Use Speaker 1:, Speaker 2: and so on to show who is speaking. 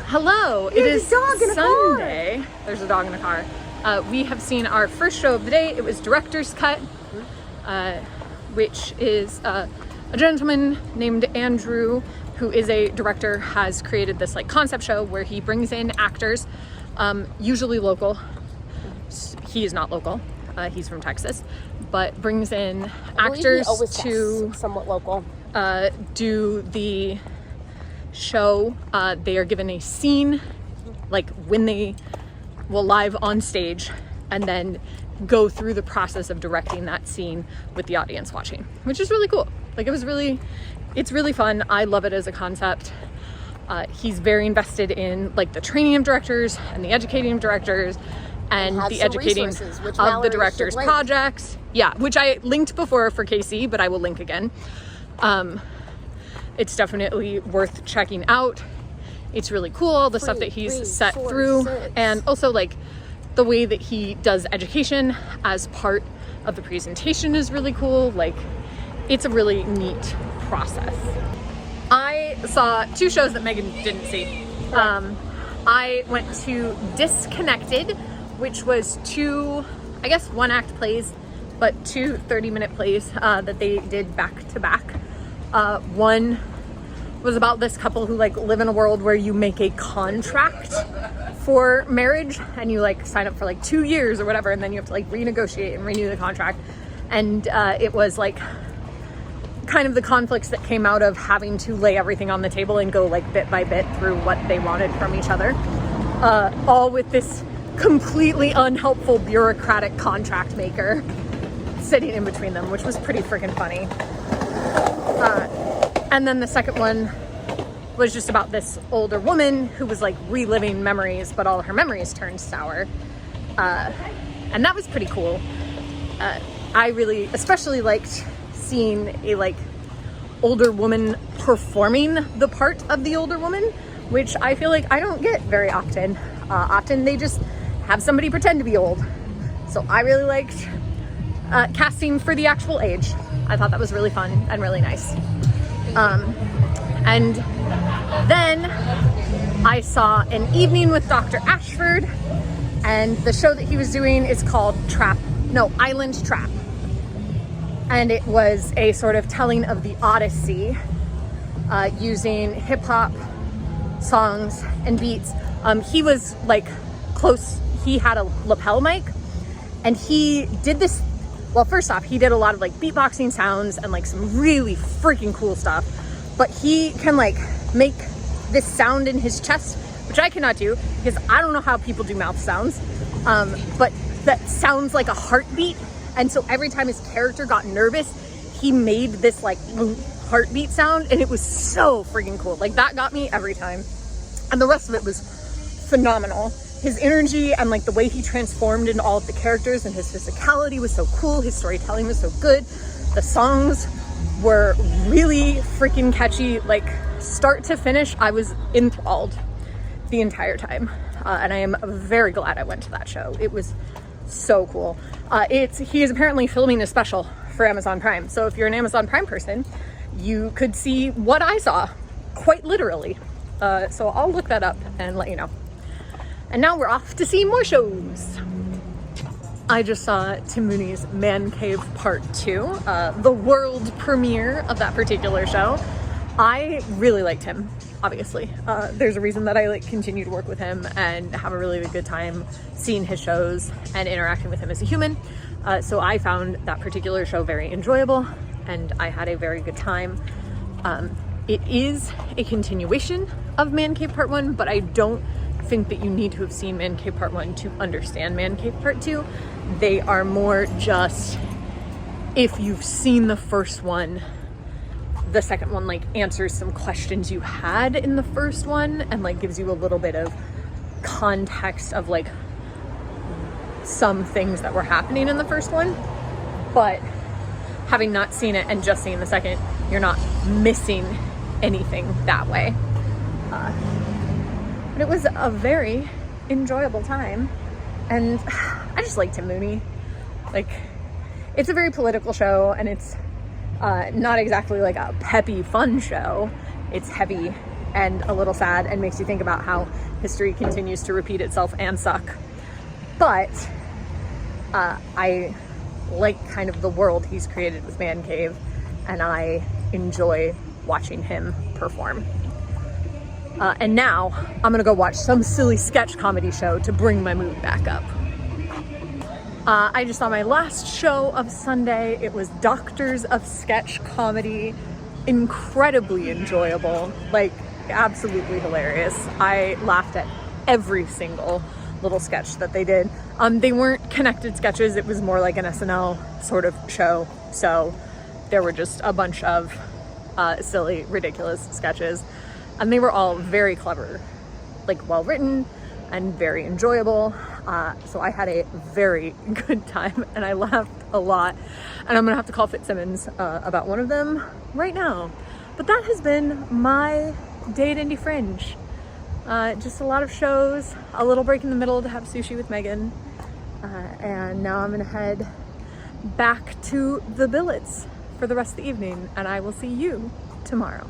Speaker 1: Hello, it
Speaker 2: There's
Speaker 1: is
Speaker 2: a dog in a
Speaker 1: Sunday.
Speaker 2: car.
Speaker 1: There's a dog in a car. We have seen our first show of the day. It was Director's Cut, which is a gentleman named Andrew, who is a director, has created this like concept show where he brings in actors, usually local. He is not local. He's from Texas, but brings in actors to
Speaker 2: somewhat local.
Speaker 1: Do the show. They are given a scene, like when they will live on stage, and then go through the process of directing that scene with the audience watching, which is really cool. Like it's really fun. I love it as a concept. He's very invested in like the training of directors and the educating of directors and the educating of the directors' projects. Yeah, which I linked before for KC, but I will link again. It's definitely worth checking out. It's really cool, all the stuff that he's set through, and also like the way that he does education as part of the presentation is really cool. Like it's a really neat process. I saw two shows that Megan didn't see. I went to Disconnected, which was two, I guess, one-act plays, but two 30-minute plays that they did back to back. One was about this couple who like live in a world where you make a contract for marriage and you like sign up for like 2 years or whatever, and then you have to like renegotiate and renew the contract. And it was like kind of the conflicts that came out of having to lay everything on the table and go like bit by bit through what they wanted from each other, all with this completely unhelpful bureaucratic contract maker sitting in between them, which was pretty freaking funny. And then the second one was just about this older woman who was like reliving memories, but all her memories turned sour. And that was pretty cool. I really especially liked seeing a like older woman performing the part of the older woman, which I feel like I don't get very often. Often they just have somebody pretend to be old. So I really liked casting for the actual age. I thought that was really fun and really nice. And then I saw An Evening with Dr. Ashford, and the show that he was doing is called Island Trap. And it was a sort of telling of the Odyssey, using hip hop songs and beats. He was like close, he had a lapel mic, and he did this. Well, first off, he did a lot of like beatboxing sounds and like some really freaking cool stuff, but he can like make this sound in his chest, which I cannot do because I don't know how people do mouth sounds, but that sounds like a heartbeat. And so every time his character got nervous, he made this like heartbeat sound, and it was so freaking cool. Like that got me every time. And the rest of it was phenomenal. His energy and like the way he transformed into all of the characters, and his physicality was so cool. His storytelling was so good. The songs were really freaking catchy. Like start to finish, I was enthralled the entire time. And I am very glad I went to that show. It was so cool. He is apparently filming a special for Amazon Prime. So if you're an Amazon Prime person, you could see what I saw, quite literally. So I'll look that up and let you know. And now we're off to see more shows. I just saw Tim Mooney's Man Cave Part 2, the world premiere of that particular show. I really liked him, obviously. There's a reason that I like continue to work with him and have a really good time seeing his shows and interacting with him as a human. So I found that particular show very enjoyable, and I had a very good time. It is a continuation of Man Cave Part 1, but I don't think that you need to have seen Man Cave Part 1 to understand Man Cave Part 2. They are more just, if you've seen the first one, the second one like answers some questions you had in the first one and like gives you a little bit of context of like some things that were happening in the first one. But having not seen it and just seeing the second, you're not missing anything that way. But it was a very enjoyable time, and I just like Tim Mooney. Like, it's a very political show, and it's not exactly like a peppy, fun show. It's heavy and a little sad, and makes you think about how history continues to repeat itself and suck. But I like kind of the world he's created with Man Cave, and I enjoy watching him perform. And now I'm gonna go watch some silly sketch comedy show to bring my mood back up. I just saw my last show of Sunday. It was Doctors of Sketch Comedy. Incredibly enjoyable, like absolutely hilarious. I laughed at every single little sketch that they did. They weren't connected sketches, it was more like an SNL sort of show. So there were just a bunch of silly, ridiculous sketches. And they were all very clever, like well written and very enjoyable. So I had a very good time and I laughed a lot. And I'm gonna have to call Fitzsimmons about one of them right now. But that has been my day at Indie Fringe. Just a lot of shows, a little break in the middle to have sushi with Megan. And now I'm gonna head back to the billets for the rest of the evening, and I will see you tomorrow.